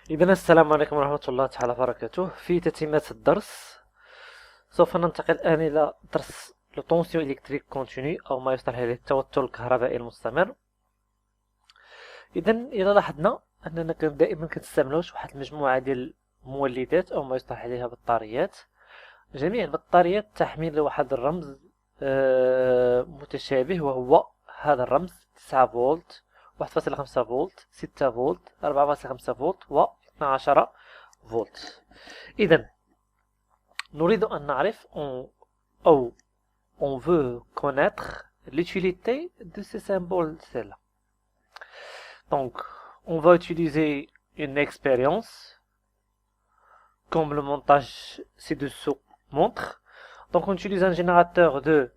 إذن السلام عليكم ورحمة الله تعالى وبركاته. في تتمة الدرس سوف ننتقل الآن إلى درس لو طونسيون إلكتريك كونتيني أو ما يصطلح عليه التوتر الكهربائي المستمر. إذا لاحظنا أننا دائما كنستعملوش واحد المجموعة ديال المولدات أو ما يصطلح عليها بطاريات. جميع البطاريات تحمل واحد الرمز متشابه، وهو هذا الرمز 9 فولت، 1.5 فولت، 6 فولت، 4.5 فولت و 12 فولت. إذا نريد أن نعرف أو on veut connaître l'utilité de ces symboles-là. Donc, on va utiliser une expérience comme le montage ci-dessous montre. Donc, on utilise un générateur de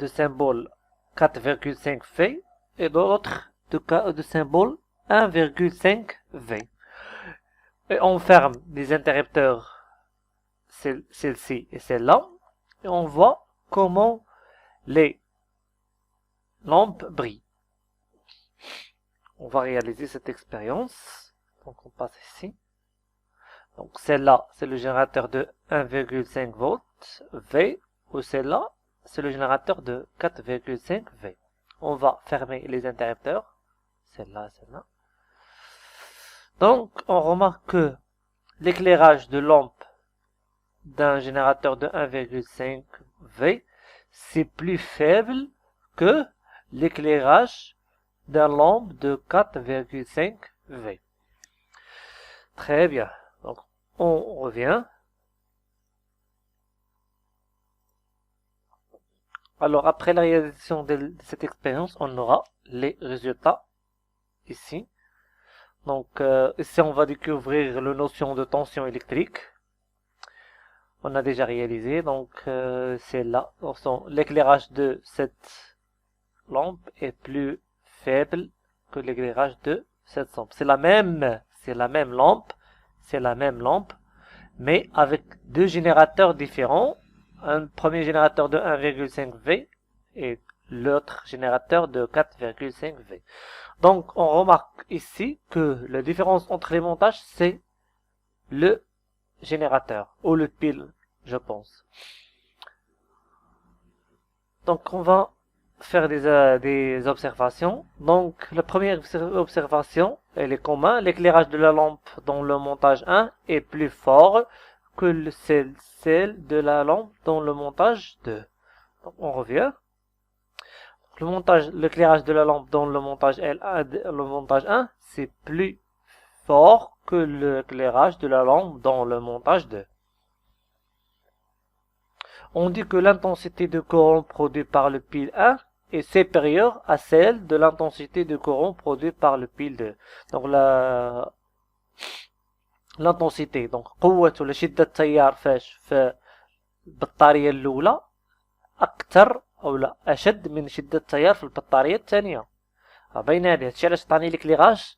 symboles 4,5 V et d'autres de symboles 1,5 V. Et on ferme les interrupteurs, celle-ci et celle-là, et on voit comment les lampes brillent. On va réaliser cette expérience. Donc on passe ici. Donc celle-là, c'est le générateur de 1,5 volts V, ou celle-là, c'est le générateur de 4,5 V. On va fermer les interrupteurs, celle-là, celle-là. Donc, on remarque que l'éclairage de lampe d'un générateur de 1,5 V, c'est plus faible que l'éclairage d'un lampe de 4,5 V. Très bien. Donc, on revient. Alors, après la réalisation de cette expérience, on aura les résultats ici. Donc, ici, on va découvrir la notion de tension électrique. On a déjà réalisé, donc c'est là. L'éclairage de cette lampe est plus faible que l'éclairage de cette lampe. C'est la même lampe, mais avec deux générateurs différents. Un premier générateur de 1,5 V et l'autre générateur de 4,5 V. Donc on remarque ici que la différence entre les montages, c'est le générateur ou le pile, je pense. Donc on va faire des observations. Donc la première observation, elle est commune. L'éclairage de la lampe dans le montage 1 est plus fort que celle de la lampe dans le montage 2. Donc on revient. L'éclairage de la lampe dans le montage 1, c'est plus fort que l'éclairage de la lampe dans le montage 2. On dit que l'intensité de courant produit par le pile 1 est supérieure à celle de l'intensité de courant produit par le pile 2. Donc l'intensité، donc قوة ولا شدة التيار في البطارية الأولى أكثر أو لا أشد من شدة التيار في البطارية الثانية. بين هذه هادشي علاش عطاني l'éclairage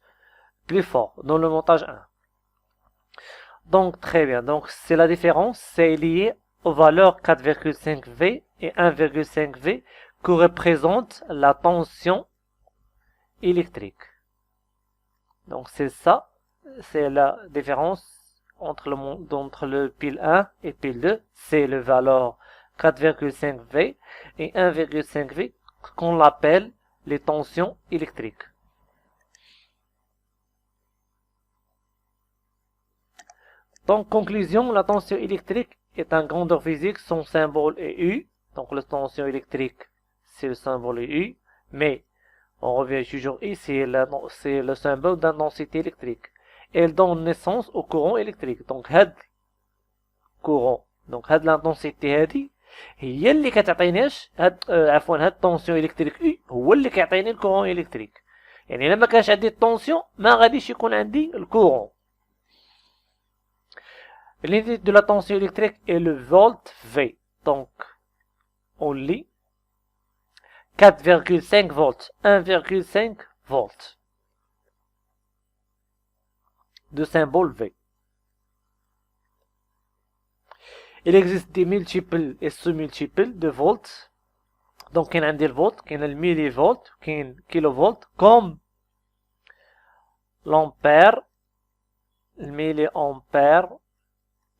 plus fort dans le montage 1. Donc très bien, donc c'est la différence, c'est lié aux valeurs 4,5 V et 1,5 V que représente la tension électrique. Donc c'est ça. C'est la différence entre le pile 1 et pile 2. C'est le valeur 4,5 V et 1,5 V qu'on appelle les tensions électriques. Donc, conclusion, la tension électrique est un grandeur physique, son symbole est U. Donc, la tension électrique, c'est le symbole est U. Mais, on revient toujours ici, c'est le symbole d'intensité électrique. Elle donne naissance au courant électrique. Donc هاد courant، donc هاد l'intensité هادي هي اللي كتعطيناش هاد التونسيون الكتريك اي هو اللي كيعطيني الكورون الكتريك. يعني الا ما كانش عندي التونسيون ما غاديش يكون عندي الكورون. L'unité de la tension électrique est le volt V. Donc on lit 4,5 volts, 1,5 volts. De symbole V. Il existe des multiples et sous-multiples de volts. Donc, il y a des volts, il y a le millivolts, il y a le kilovolts, comme l'ampère, le milliampère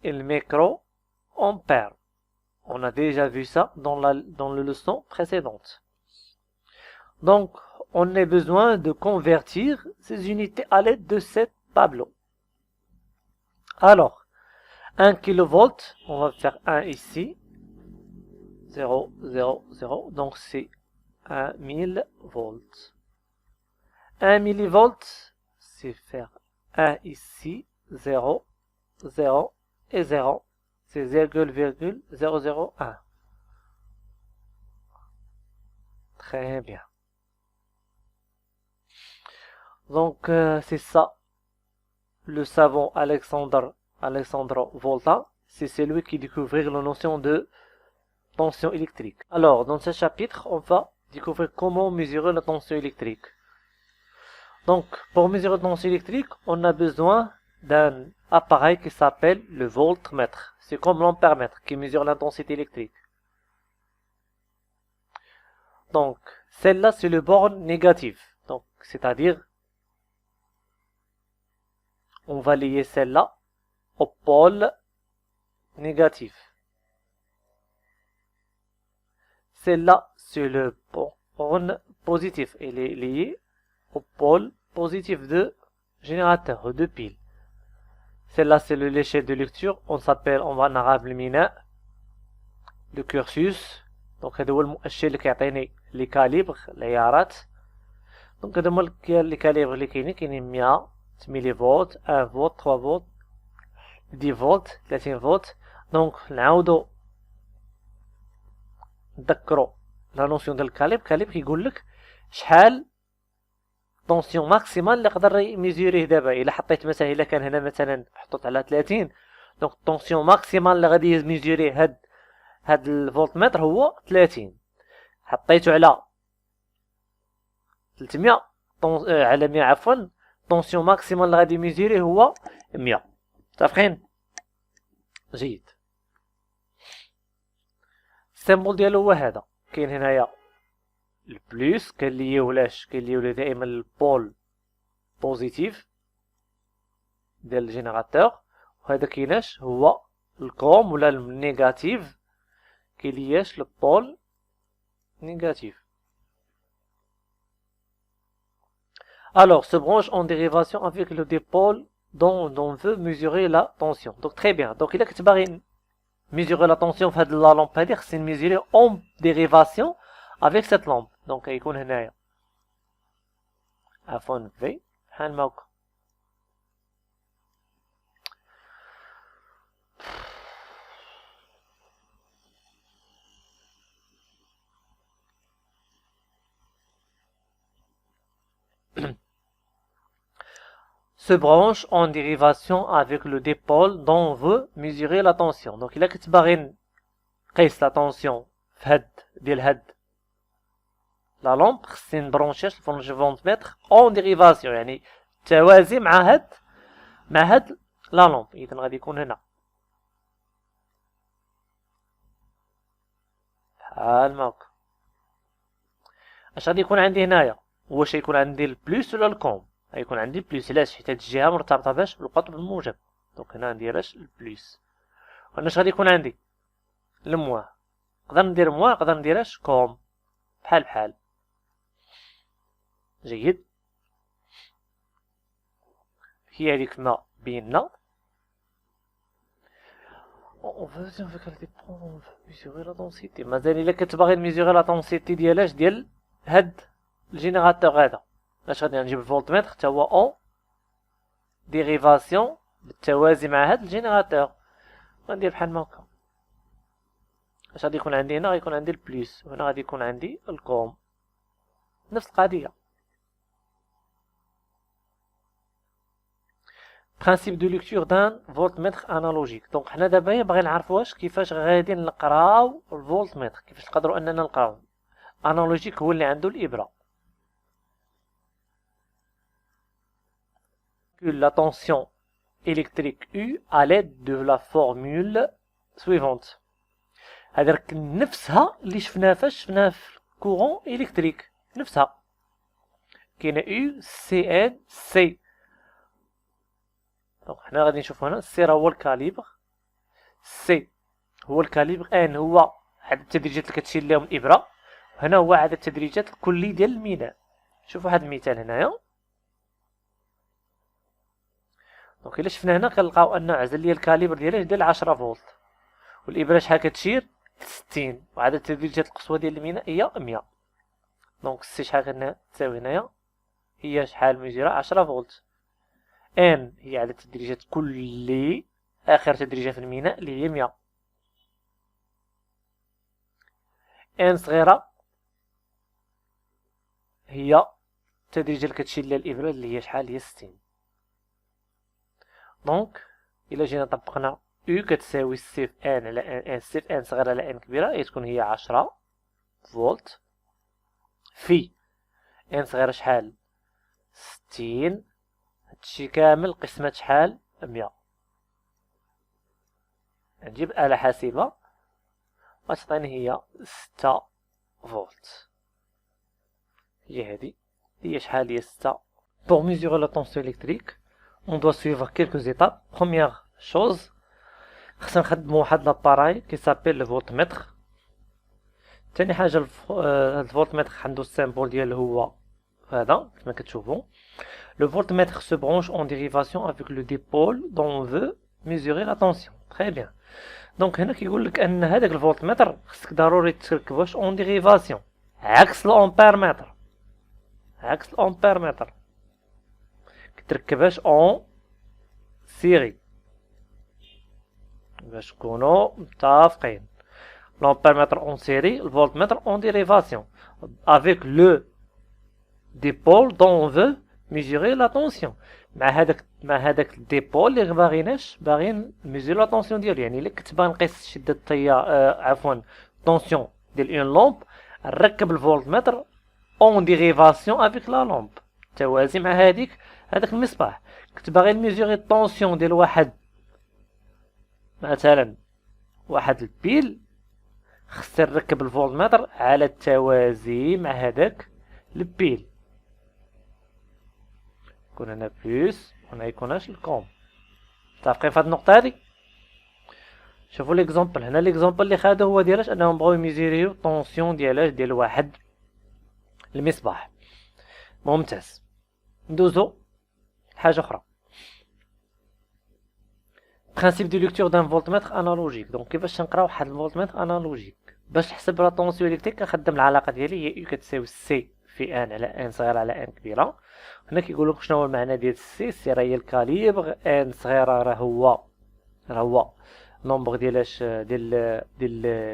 et le microampère. On a déjà vu ça dans la leçon précédente. Donc, on a besoin de convertir ces unités à l'aide de ce tableau. Alors, 1 kV, on va faire 1 ici. 0, 0, 0. Donc, c'est 1000 volts. 1 millivolt, c'est faire 1 ici, 0, 0 et 0. C'est 0,001. Très bien. Donc, c'est ça. Le savant Alexandre Volta, c'est celui qui découvrit la notion de tension électrique. Alors, dans ce chapitre, on va découvrir comment mesurer la tension électrique. Donc, pour mesurer la tension électrique, on a besoin d'un appareil qui s'appelle le voltmètre. C'est comme l'ampèremètre qui mesure l'intensité électrique. Donc, celle-là, c'est le borne négative. Donc, c'est-à-dire, on va lier celle-là au pôle négatif. Celle-là, c'est le borne positif. Elle est liée au pôle positif de générateur, de pile. Celle-là, c'est l'échelle de lecture. On s'appelle en arabe le mina, le cursus. Donc, هذا هو المؤشر اللي كيعطيني لي كاليبر العيارات. دونك هذا هما لي كاليبر اللي كاينين 100 ملي فولت 1 فولت 3 فولت 10 فولت 30 فولت. دونك نعاودو نذكروا لا نوسيون ديال الكاليبر كيقول لك شحال طونسيون ماكسيمال اللي يقدر يميزوريه دابا. الا حطيت مثلا الا كان هنا مثلا محطوط على 30، دونك الطونسيون ماكسيمال اللي غادي يميزوريه هاد الفولتمتر هو 30. حطيته على 300 على 100 عفوا، طونسيون ماكسيمال اللي غادي يميزوريه هو 100. متفقين؟ جيد. السيمبول ديالو هو هذا. كاين هنايا البلوس كنليوه لاش كنليوه دائما البول بوزيتيف ديال الجينيراتور، وهذا كايناش هو الكروم ولا النيجاتيف كيلياش البول négatif. Alors, se branche en dérivation avec le dipôle dont on veut mesurer la tension. Donc, très bien. Donc, il a que tu mesurer la tension de la lampe, c'est mesurer en dérivation avec cette lampe. Donc, il y a un fond V, un moque. Se branche en dérivation avec le dipôle dont on veut mesurer la tension. Donc, il a كتباغي نقيس la tension في هاد لا لامب، خصني نبرونشيش الفولتمتر اون ديريفاسيون، يعني توازي مع هاد لا لامب. اذا غادي يكون هنا بحال ما هكا. اش غادي يكون عندي هنايا؟ واش يكون عندي البلوس ولا الكوم؟ غيكون عندي البلوس. علاش؟ حيت هاد الجهه مرتبطه باش بالقطب الموجب. دونك هنا ندير اش البلوس. وهنا اش غادي يكون عندي؟ المواه. نقدر ندير مواه، نقدر ندير اش كوم، بحال. جيد. هي هذيك ما بينا. on veut mesurer la densité. مازال الا كتباغي نميزوري لا دونسيتي ديالاش ديال هاد الجينيراتور هذا، اش غادي نجيب الفولتمتر حتى هو اون ديريفاسيون بالتوازي مع هاد الجينيراتور. غندير بحال هكا. اش غادي يكون عندي هنا؟ غيكون عندي البليس، وهنا غادي يكون عندي الكوم. نفس القضيه. principe de lecture d'un voltmètre analogique. دونك حنا دابا باغي نعرفوا واش كيفاش غادي نقراو الفولتمتر، كيفاش نقدروا اننا نقراو. انالوجيك هو اللي عنده الابره. la tension électrique U à l'aide de la formule suivante. هذيك نفسها اللي شفناها شفناها في الكورون الكتريك، نفسها. كاينه U CN C دونك حنا غادي نشوفو هنا سي راه هو الكاليبر، سي هو الكاليبر، ان هو عدد التدريجات اللي كتشير لهم الابره، هنا هو عدد التدريجات الكلي ديال الميناء. شوفوا واحد المثال هنايا. دونك الا شفنا هنا كنلقاو ان عزل لي الكاليبر ديالها ديال 10 فولت، والابره شحال كتشير 60، وعدد التدريجات القصوى ديال الميناء هي 100. دونك سي شحال كتساوي هنايا هي شحال ميجرة 10 فولت. ان هي عدد التدريجات كلي اخر تدريجه في الميناء اللي هي 100. ان صغيره هي التدريجه اللي كتشير لها الابره اللي هي شحال، هي 60. دونك الا جينا طبقنا او كتساوي سي في ان على ان سي في ان صغيره على ان كبيره، تكون هي 10 فولت في ان صغيره شحال 60، هادشي كامل قسمة شحال 100. نجيب آلة حاسبة غتعطيني هي 6 فولت. هي هادي هي شحال، هي 6. Pour mesurer la tension électrique on doit suivre quelques étapes. Première chose خصنا نخدمو واحد لاباراي كي سابيل لو فولتمتر. تاني حاجة هاد الفولتمتر عنده السيمبول ديالو هو هذا كما كتشوفو. Le voltmètre se branche en dérivation avec le dipôle dont on veut mesurer la tension. Très bien. Donc هنا كيقول لك ان هذاك الفولتمتر خصك ضروري تركب واش اون ديريفاسيون، عكس الامبيرمتر. عكس الامبيرمتر كتركبهاش اون سيري باش نكونو متفقين. الامبيرمتر اون سيري، الفولتمتر اون ديريفاسيون avec le dipôle dont on veut mesurer la tension. مع هذاك الديبول اللي باغيين ميزيرو لا طونسيون ديالو. يعني الا كنت باغي نقيس شده التيار عفوا طونسيون ديال اون لومب، نركب الفولتمتر اون ديريفاسيون افيك لا لومب توازي مع هذاك المصباح. كنت باغي نميزوري الطونسيون ديال واحد مثلا واحد البيل، خصني نركب الفولتمتر على التوازي مع هذاك البيل. يكون هنا بلوس وهنا يكوناش الكوم. متفقين في هاد النقطة هادي؟ شوفوا ليكزومبل هنا. ليكزومبل اللي خادو هو ديالاش انهم بغاو يميزيريو طونسيون ديال واحد المصباح. ممتاز. ندوزو حاجة أخرى. برانسيب دو ليكتور دان فولتمتر انالوجيك. دونك كيفاش نقراو واحد الفولتمتر انالوجيك؟ باش نحسب لا طونسيون الكتريك كنخدم العلاقة ديالي هي يو كتساوي سي في ان على ان صغيرة على ان كبيرة. هنا كيقول لك شنو هو المعنى ديال سي. سي راه هي الكاليبر، ان صغيرة راه هو نومبر ديالاش ديال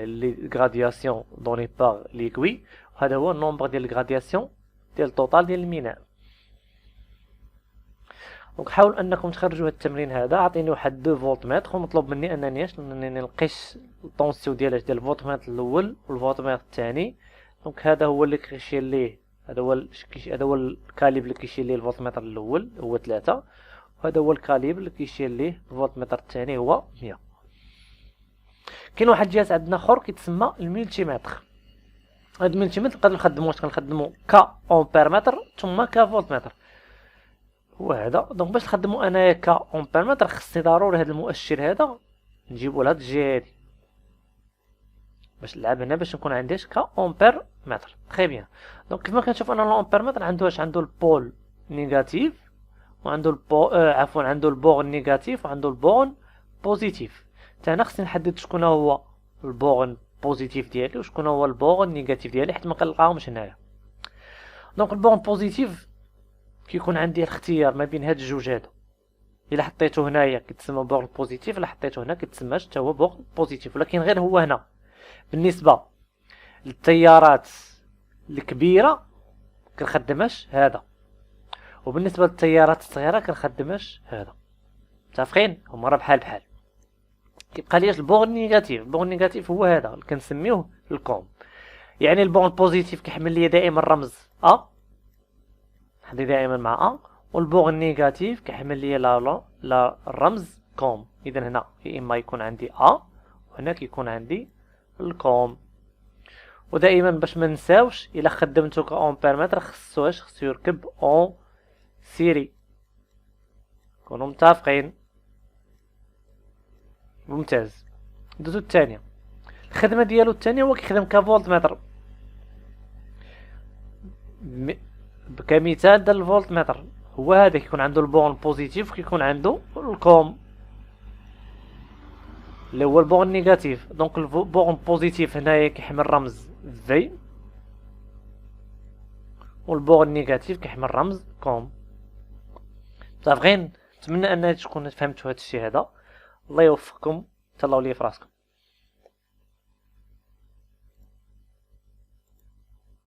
لي غرادياسيون دوني باغ ليكوي، وهذا هو النومبر ديال الغرادياسيون ديال التوتال ديال الميناء. دونك حاولوا انكم تخرجوا هذا التمرين هذا. عطيني واحد 2 فولتمتر ومطلوب مني انني نلقيش الطونسيون ديالاش ديال الفولتمتر الاول والفولتمتر الثاني. دونك هذا هو اللي كيشير ليه، هذا هو الكاليبر اللي كيشير ليه الفولتمتر الاول هو 3، وهذا هو الكاليبر اللي كيشير ليه الفولتمتر الثاني هو 100. كاين واحد الجهاز عندنا اخر كيتسمى الملتيمتر. هاد الملتيمتر نقدروا نخدموه كنخدمو كامبيرمتر ثم كفولتمتر هو هذا. دونك باش نخدمو انايا كامبيرمتر خصني ضروري هذا المؤشر هذا نجيبو لهاد الجهه هادي باش نلعب هنا باش نكون عندي كامبيرمتر. تري بيان. دونك كيف ما كنشوف انا الامبيرمتر عنده البول نيجاتيف وعنده عنده البورن نيجاتيف وعنده البورن بوزيتيف. حتى هنا خصني نحدد شكون هو البورن بوزيتيف ديالي وشكون هو البورن نيجاتيف ديالي حيت ما كنلقاهمش هنايا. دونك البورن بوزيتيف كيكون عندي الاختيار ما بين هاد الجوج هادو. الا حطيته هنايا كيتسمى بورن بوزيتيف، الا حطيته هنا كيتسمى حتى هو بورن بوزيتيف. ولكن غير هو هنا بالنسبه للتيارات الكبيره كنخدمش هذا، وبالنسبه للتيارات الصغيره كنخدمش هذا. متفقين؟ هما راه بحال كيبقى ليش البورن نيجاتيف. البورن نيجاتيف هو هذا اللي كنسميوه الكوم. يعني البورن بوزيتيف كيحمل لي دائما الرمز ا، حدي دائما مع ا، والبورن نيجاتيف كيحمل لي لا الرمز كوم. اذا هنا يا اما يكون عندي ا وهنا كيكون عندي الكوم. ودائما باش ما نساوش الا خدمتو كامبيرمتر خصو يركب اون سيري. كونوا متفقين. ممتاز. دوزو الثانية. الخدمة ديالو الثانية هو كيخدم كفولت متر. كمثال ديال الفولت متر هو هذا كيكون عنده البون بوزيتيف وكيكون عنده الكوم اللي هو البون نيجاتيف. دونك البون بوزيتيف هنايا كيحمل رمز في، والبون نيجاتيف كيحمل رمز كوم. صافي، نتمنى ان تكونوا فهمتوا هذا الشيء هذا. الله يوفقكم، تهلاو لي فراسكم.